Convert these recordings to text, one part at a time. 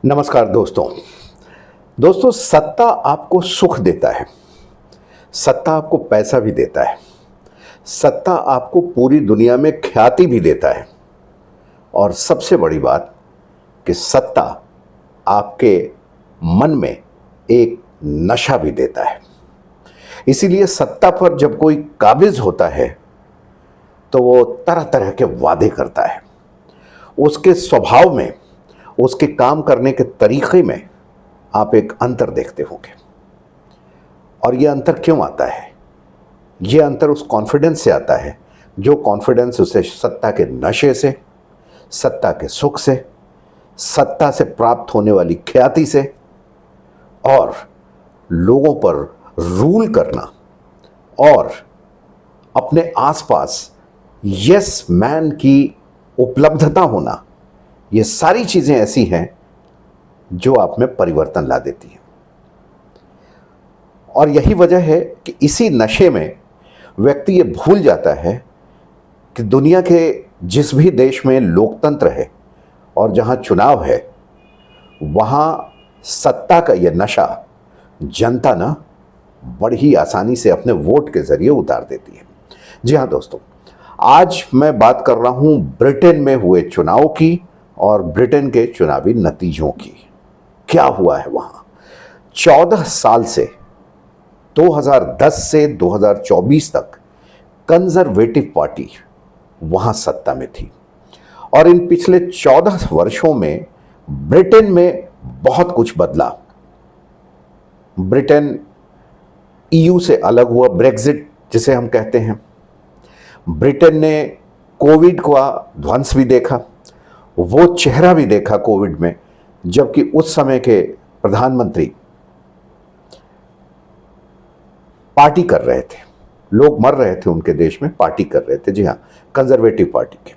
नमस्कार दोस्तों। दोस्तों, सत्ता आपको सुख देता है। सत्ता आपको पैसा भी देता है। सत्ता आपको पूरी दुनिया में ख्याति भी देता है। और सबसे बड़ी बात कि सत्ता आपके मन में एक नशा भी देता है। इसीलिए सत्ता पर जब कोई काबिज होता है तो वो तरह तरह के वादे करता है। उसके स्वभाव में, उसके काम करने के तरीके में आप एक अंतर देखते होंगे। और ये अंतर क्यों आता है? ये अंतर उस कॉन्फिडेंस से आता है जो कॉन्फिडेंस उसे सत्ता के नशे से, सत्ता के सुख से, सत्ता से प्राप्त होने वाली ख्याति से और लोगों पर रूल करना और अपने आसपास यस मैन की उपलब्धता होना, ये सारी चीजें ऐसी हैं जो आप में परिवर्तन ला देती हैं। और यही वजह है कि इसी नशे में व्यक्ति ये भूल जाता है कि दुनिया के जिस भी देश में लोकतंत्र है और जहां चुनाव है, वहां सत्ता का ये नशा जनता ना बड़ी आसानी से अपने वोट के जरिए उतार देती है। जी हाँ दोस्तों, आज मैं बात कर रहा हूं ब्रिटेन में हुए चुनाव की और ब्रिटेन के चुनावी नतीजों की। क्या हुआ है वहां? 14 साल से 2010 से 2024 तक कंजर्वेटिव पार्टी वहां सत्ता में थी। और इन पिछले 14 वर्षों में ब्रिटेन में बहुत कुछ बदला। ब्रिटेन ईयू से अलग हुआ, ब्रेग्जिट जिसे हम कहते हैं। ब्रिटेन ने कोविड का ध्वंस भी देखा, वो चेहरा भी देखा कोविड में, जबकि उस समय के प्रधानमंत्री पार्टी कर रहे थे। लोग मर रहे थे उनके देश में, पार्टी कर रहे थे। जी हाँ, कंजर्वेटिव पार्टी के।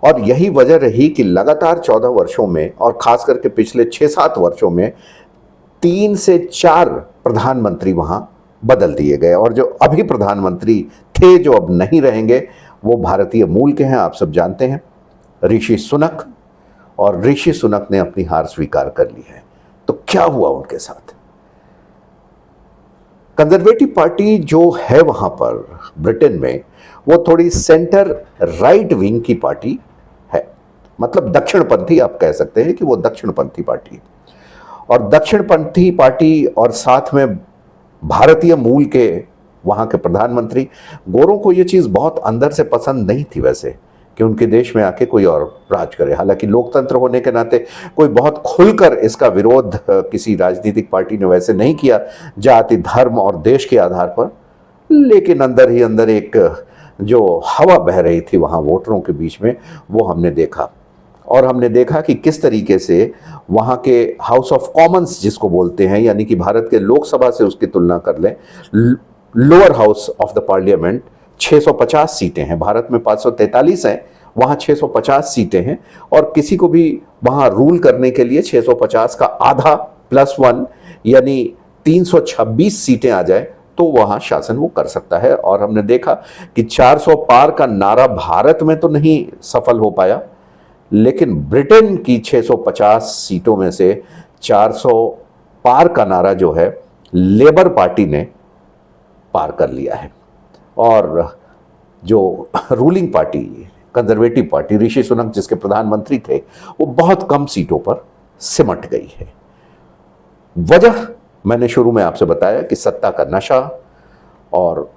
और यही वजह रही कि लगातार 14 वर्षों में और खास करके पिछले 6-7 वर्षों में 3 से 4 प्रधानमंत्री वहां बदल दिए गए। और जो अभी प्रधानमंत्री थे, जो अब नहीं रहेंगे, वो भारतीय मूल के हैं। आप सब जानते हैं, ऋषि सुनक। और ऋषि सुनक ने अपनी हार स्वीकार कर ली है। तो क्या हुआ उनके साथ? कंजर्वेटिव पार्टी जो है वहां पर ब्रिटेन में, वो थोड़ी सेंटर राइट विंग की पार्टी है। मतलब दक्षिणपंथी आप कह सकते हैं कि वो दक्षिणपंथी पार्टी। और दक्षिणपंथी पार्टी और साथ में भारतीय मूल के वहां के प्रधानमंत्री। गोरों को ये चीज बहुत अंदर से पसंद नहीं थी वैसे, कि उनके देश में आके कोई और राज करे। हालांकि लोकतंत्र होने के नाते कोई बहुत खुलकर इसका विरोध किसी राजनीतिक पार्टी ने वैसे नहीं किया, जाति, धर्म और देश के आधार पर। लेकिन अंदर ही अंदर एक जो हवा बह रही थी वहाँ वोटरों के बीच में, वो हमने देखा। और हमने देखा कि किस तरीके से वहाँ के हाउस ऑफ कॉमन्स जिसको बोलते हैं, यानी कि भारत के लोकसभा से उसकी तुलना कर लें, lower house of the parliament 650 सीटें हैं। भारत में 543 हैं, वहाँ 650 सीटें हैं। और किसी को भी वहाँ रूल करने के लिए 650 का आधा +1 यानी 326 सीटें आ जाए तो वहाँ शासन वो कर सकता है। और हमने देखा कि 400 पार का नारा भारत में तो नहीं सफल हो पाया, लेकिन ब्रिटेन की 650 सीटों में से 400 पार का नारा जो है लेबर पार्टी ने पार कर लिया है। और जो ruling party, conservative party, Rishi Sunak जिसके प्रधानमंत्री थे, वो बहुत कम सीटों पर सिमट गई है। वजह मैंने शुरू में आपसे बताया कि सत्ता का नशा और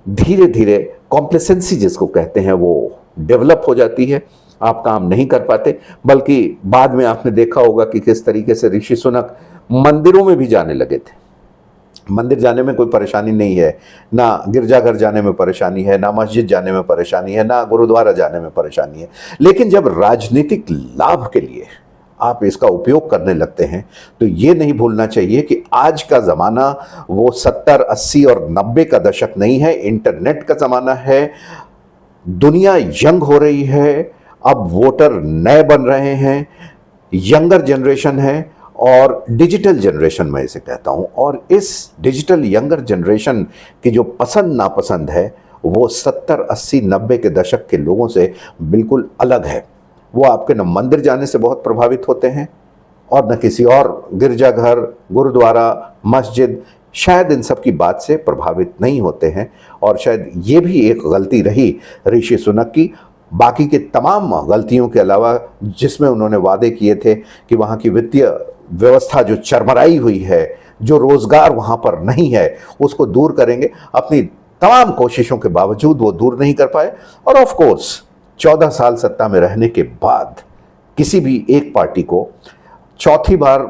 धीरे धीरे कॉम्प्लेसेंसी जिसको कहते हैं वो डेवलप हो जाती है। आप काम नहीं कर पाते। बल्कि बाद में आपने देखा होगा कि किस तरीके से ऋषि सुनक मंदिरों में भी जाने लगे थे। मंदिर जाने में कोई परेशानी नहीं है, ना गिरजाघर जाने में परेशानी है, ना मस्जिद जाने में परेशानी है, ना गुरुद्वारा जाने में परेशानी है। लेकिन जब राजनीतिक लाभ के लिए आप इसका उपयोग करने लगते हैं तो ये नहीं भूलना चाहिए कि आज का ज़माना वो 70, 80 और 90 का दशक नहीं है। इंटरनेट का ज़माना है, दुनिया यंग हो रही है, अब वोटर नए बन रहे हैं, यंगर जनरेशन है और डिजिटल जनरेशन मैं इसे कहता हूँ। और इस डिजिटल यंगर जनरेशन की जो पसंद नापसंद है वो 70, 80, 90 के दशक के लोगों से बिल्कुल अलग है। वो आपके न मंदिर जाने से बहुत प्रभावित होते हैं और न किसी और गिरजाघर, गुरुद्वारा, मस्जिद, शायद इन सब की बात से प्रभावित नहीं होते हैं। और शायद ये भी एक गलती रही ऋषि सुनक की, बाकी के तमाम गलतियों के अलावा, जिसमें उन्होंने वादे किए थे कि वहाँ की वित्तीय व्यवस्था जो चरमराई हुई है, जो रोजगार वहाँ पर नहीं है, उसको दूर करेंगे। अपनी तमाम कोशिशों के बावजूद वो दूर नहीं कर पाए। और ऑफ कोर्स 14 साल सत्ता में रहने के बाद किसी भी एक पार्टी को चौथी बार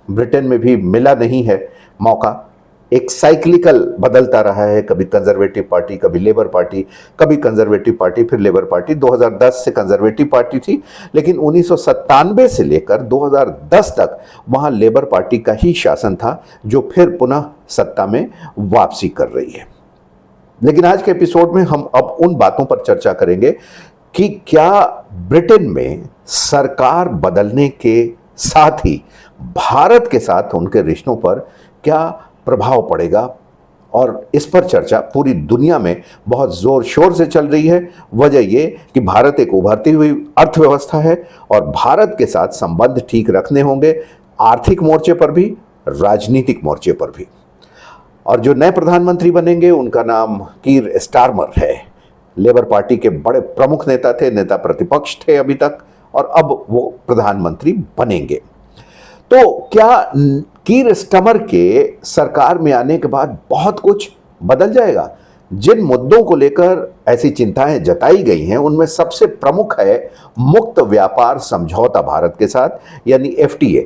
ब्रिटेन में भी मिला नहीं है मौका। एक साइक्लिकल बदलता रहा है, कभी कंजर्वेटिव पार्टी, कभी लेबर पार्टी, कभी कंजर्वेटिव पार्टी, फिर लेबर पार्टी। 2010 से कंजर्वेटिव पार्टी थी, लेकिन 1997 से लेकर 2010 तक वहाँ लेबर पार्टी का ही शासन था, जो फिर पुनः सत्ता में वापसी कर रही है। लेकिन आज के एपिसोड में हम अब उन बातों पर चर्चा करेंगे कि क्या ब्रिटेन में सरकार बदलने के साथ ही भारत के साथ उनके रिश्तों पर क्या प्रभाव पड़ेगा। और इस पर चर्चा पूरी दुनिया में बहुत जोर शोर से चल रही है। वजह ये कि भारत एक उभरती हुई अर्थव्यवस्था है और भारत के साथ संबंध ठीक रखने होंगे, आर्थिक मोर्चे पर भी, राजनीतिक मोर्चे पर भी। और जो नए प्रधानमंत्री बनेंगे उनका नाम कीर स्टारमर है। लेबर पार्टी के बड़े प्रमुख नेता थे, नेता प्रतिपक्ष थे अभी तक, और अब वो प्रधानमंत्री बनेंगे। तो क्या कीर स्टारमर के सरकार में आने के बाद बहुत कुछ बदल जाएगा? जिन मुद्दों को लेकर ऐसी चिंताएं जताई गई हैं, उनमें सबसे प्रमुख है मुक्त व्यापार समझौता भारत के साथ, यानी FTA,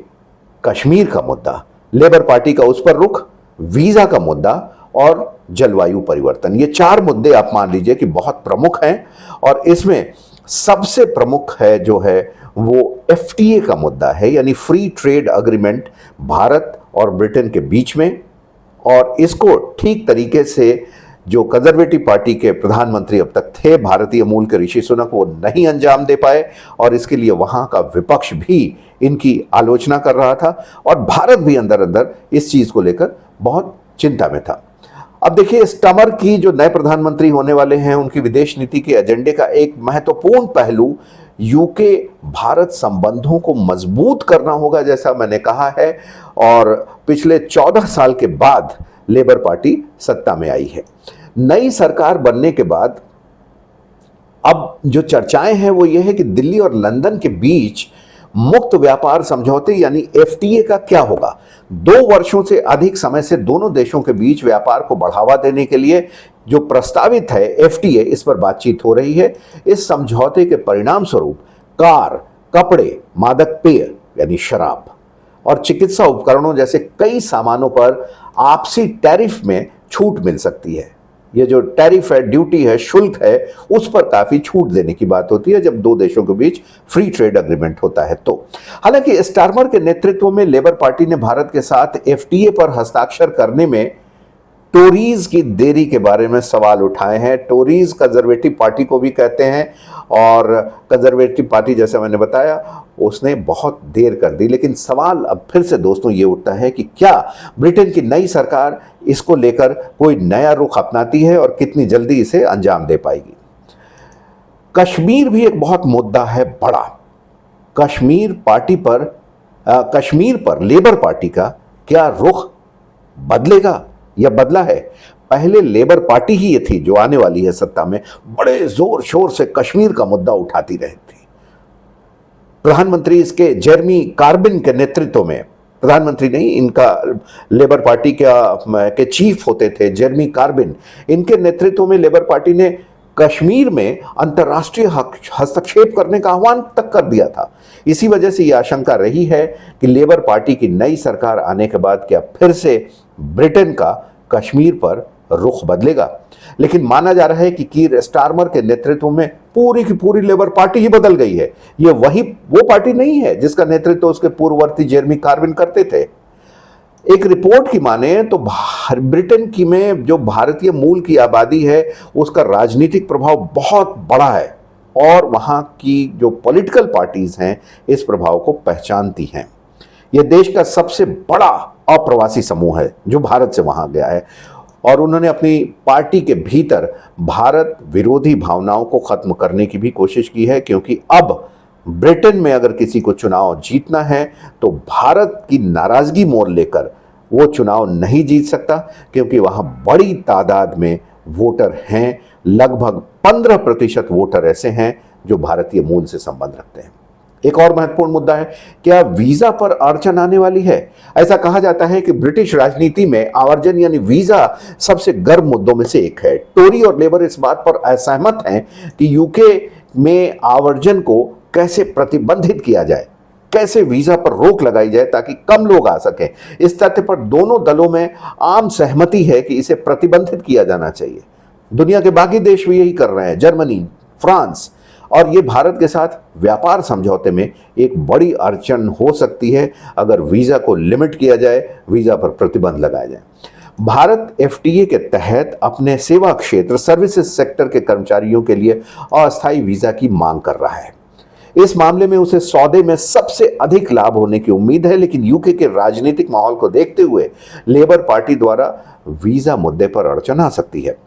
कश्मीर का मुद्दा, लेबर पार्टी का उस पर रुख, वीजा का मुद्दा और जलवायु परिवर्तन। ये 4 मुद्दे आप मान लीजिए कि बहुत प्रमुख हैं। और इसमें सबसे प्रमुख है जो है वो FTA का मुद्दा है, यानी फ्री ट्रेड अग्रीमेंट भारत और ब्रिटेन के बीच में। और इसको ठीक तरीके से जो कंजर्वेटिव पार्टी के प्रधानमंत्री अब तक थे, भारतीय मूल के ऋषि सुनक, वो नहीं अंजाम दे पाए और इसके लिए वहां का विपक्ष भी इनकी आलोचना कर रहा था और भारत भी अंदर अंदर इस चीज को लेकर बहुत चिंता में था। अब देखिए, स्टारमर की जो नए प्रधानमंत्री होने वाले हैं, उनकी विदेश नीति के एजेंडे का एक महत्वपूर्ण पहलू यूके भारत संबंधों को मजबूत करना होगा, जैसा मैंने कहा है। और पिछले 14 साल के बाद लेबर पार्टी सत्ता में आई है। नई सरकार बनने के बाद अब जो चर्चाएं हैं वो ये है कि दिल्ली और लंदन के बीच मुक्त व्यापार समझौते यानी FTA का क्या होगा। 2 वर्षों से अधिक समय से दोनों देशों के बीच व्यापार को बढ़ावा देने के लिए जो प्रस्तावित है FTA, इस पर बातचीत हो रही है। इस समझौते के परिणाम स्वरूप कार, कपड़े, मादक पेय यानी शराब और चिकित्सा उपकरणों जैसे कई सामानों पर आपसी टैरिफ में छूट मिल सकती है। ये जो टैरिफ है, ड्यूटी है, शुल्क है, उस पर काफी छूट देने की बात होती है जब 2 देशों के बीच फ्री ट्रेड अग्रीमेंट होता है। तो हालांकि स्टारमर के नेतृत्व में लेबर पार्टी ने भारत के साथ FTA पर हस्ताक्षर करने में टोरीज की देरी के बारे में सवाल उठाए हैं। टोरीज कंजर्वेटिव पार्टी को भी कहते हैं और कंजर्वेटिव पार्टी, जैसे मैंने बताया, उसने बहुत देर कर दी। लेकिन सवाल अब फिर से दोस्तों ये उठता है कि क्या ब्रिटेन की नई सरकार इसको लेकर कोई नया रुख अपनाती है और कितनी जल्दी इसे अंजाम दे पाएगी। कश्मीर भी एक बहुत मुद्दा है बड़ा। कश्मीर पर लेबर पार्टी का क्या रुख बदलेगा या बदला है? पहले लेबर पार्टी ही ये थी जो आने वाली है सत्ता में, बड़े जोर शोर से कश्मीर का मुद्दा उठाती रही थी। प्रधानमंत्री इसके जेरेमी कार्बिन के नेतृत्व में, प्रधानमंत्री नहीं, इनका लेबर पार्टी के चीफ होते थे जेरेमी कार्बिन, इनके नेतृत्व में लेबर पार्टी ने कश्मीर में अंतर्राष्ट्रीय हस्तक्षेप करने का आह्वान तक कर दिया था। इसी वजह से यह आशंका रही है कि लेबर पार्टी की नई सरकार आने के बाद क्या फिर से ब्रिटेन का कश्मीर पर रुख बदलेगा। लेकिन माना जा रहा है कि कीर स्टारमर के नेतृत्व में पूरी की पूरी लेबर पार्टी ही बदल गई है। ये वो पार्टी नहीं है जिसका नेतृत्व उसके पूर्ववर्ती जेरेमी कार्बिन करते थे। एक रिपोर्ट की माने तो ब्रिटेन की में जो भारतीय मूल की आबादी है उसका राजनीतिक प्रभाव बहुत बड़ा है और वहां की जो पॉलिटिकल पार्टीज हैं इस प्रभाव को पहचानती हैं। यह देश का सबसे बड़ा अप्रवासी समूह है जो भारत से वहां गया है और उन्होंने अपनी पार्टी के भीतर भारत विरोधी भावनाओं को खत्म करने की भी कोशिश की है, क्योंकि अब ब्रिटेन में अगर किसी को चुनाव जीतना है तो भारत की नाराजगी मोल लेकर वो चुनाव नहीं जीत सकता, क्योंकि वहां बड़ी तादाद में वोटर हैं। लगभग 15% वोटर ऐसे हैं जो भारतीय मूल से संबंध रखते हैं। एक और महत्वपूर्ण मुद्दा है, क्या वीजा पर अड़चन आने वाली है? ऐसा कहा जाता है कि ब्रिटिश राजनीति में आवर्जन यानी वीजा सबसे गर्म मुद्दों में से एक है। टोरी और लेबर इस बात पर असहमत हैं कि यूके में आवर्जन को कैसे प्रतिबंधित किया जाए, कैसे वीजा पर रोक लगाई जाए ताकि कम लोग आ सकें। इस तथ्य पर दोनों दलों में आम सहमति है कि इसे प्रतिबंधित किया जाना चाहिए। दुनिया के बाकी देश भी यही कर रहे हैं, जर्मनी, फ्रांस, और ये भारत के साथ व्यापार समझौते में एक बड़ी अड़चन हो सकती है अगर वीजा को लिमिट किया जाए, वीजा पर प्रतिबंध लगाया जाए। भारत एफटीए के तहत अपने सेवा क्षेत्र सर्विसेज सेक्टर के कर्मचारियों के लिए अस्थायी वीजा की मांग कर रहा है। इस मामले में उसे सौदे में सबसे अधिक लाभ होने की उम्मीद है, लेकिन यूके के राजनीतिक माहौल को देखते हुए लेबर पार्टी द्वारा वीजा मुद्दे पर अड़चन आ सकती है।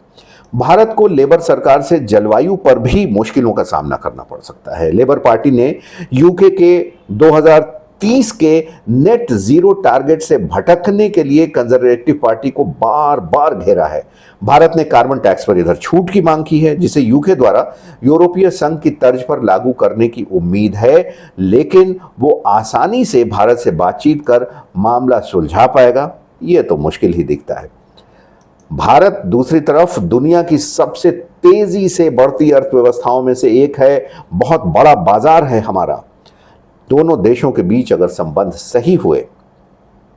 भारत को लेबर सरकार से जलवायु पर भी मुश्किलों का सामना करना पड़ सकता है। लेबर पार्टी ने यूके के 2030 के नेट जीरो टारगेट से भटकने के लिए कंजर्वेटिव पार्टी को बार बार घेरा है। भारत ने कार्बन टैक्स पर इधर छूट की मांग की है, जिसे यूके द्वारा यूरोपीय संघ की तर्ज पर लागू करने की उम्मीद है, लेकिन वो आसानी से भारत से बातचीत कर मामला सुलझा पाएगा, ये तो मुश्किल ही दिखता है। भारत दूसरी तरफ दुनिया की सबसे तेजी से बढ़ती अर्थव्यवस्थाओं में से एक है, बहुत बड़ा बाजार है हमारा। दोनों देशों के बीच अगर संबंध सही हुए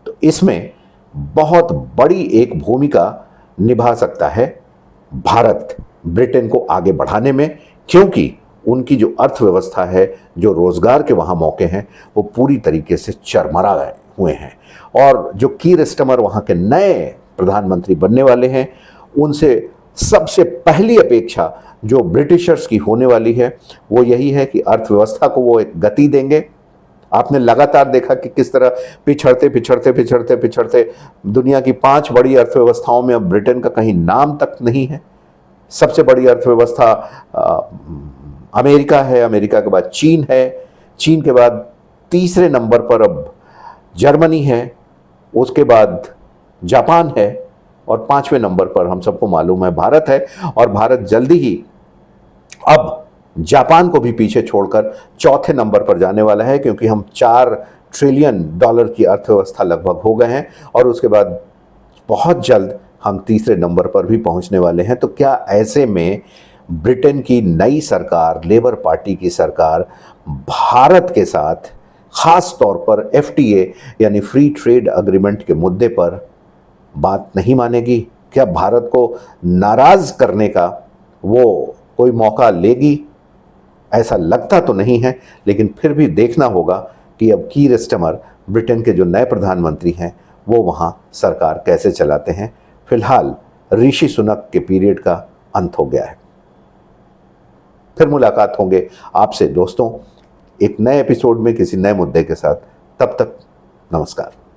तो इसमें बहुत बड़ी एक भूमिका निभा सकता है भारत ब्रिटेन को आगे बढ़ाने में, क्योंकि उनकी जो अर्थव्यवस्था है, जो रोजगार के वहां मौके हैं, वो पूरी तरीके से चरमरा गए हुए हैं। और जो कीर स्टारमर वहां के नए प्रधानमंत्री बनने वाले हैं, उनसे सबसे पहली अपेक्षा जो ब्रिटिशर्स की होने वाली है वो यही है कि अर्थव्यवस्था को वो एक गति देंगे। आपने लगातार देखा कि किस तरह पिछड़ते पिछड़ते पिछड़ते पिछड़ते दुनिया की 5 बड़ी अर्थव्यवस्थाओं में अब ब्रिटेन का कहीं नाम तक नहीं है। सबसे बड़ी अर्थव्यवस्था अमेरिका है, अमेरिका के बाद चीन है, चीन के बाद तीसरे नंबर पर अब जर्मनी है, उसके बाद जापान है, और 5वें नंबर पर हम सबको मालूम है भारत है। और भारत जल्दी ही अब जापान को भी पीछे छोड़कर चौथे नंबर पर जाने वाला है, क्योंकि हम $4 ट्रिलियन की अर्थव्यवस्था लगभग हो गए हैं, और उसके बाद बहुत जल्द हम तीसरे नंबर पर भी पहुंचने वाले हैं। तो क्या ऐसे में ब्रिटेन की नई सरकार, लेबर पार्टी की सरकार, भारत के साथ खास तौर पर एफटीए यानी फ्री ट्रेड अग्रीमेंट के मुद्दे पर बात नहीं मानेगी? क्या भारत को नाराज करने का वो कोई मौका लेगी? ऐसा लगता तो नहीं है, लेकिन फिर भी देखना होगा कि अब कीर स्टारमर ब्रिटेन के जो नए प्रधानमंत्री हैं वो वहाँ सरकार कैसे चलाते हैं। फिलहाल ऋषि सुनक के पीरियड का अंत हो गया है। फिर मुलाकात होंगे आपसे दोस्तों एक नए एपिसोड में किसी नए मुद्दे के साथ। तब तक नमस्कार।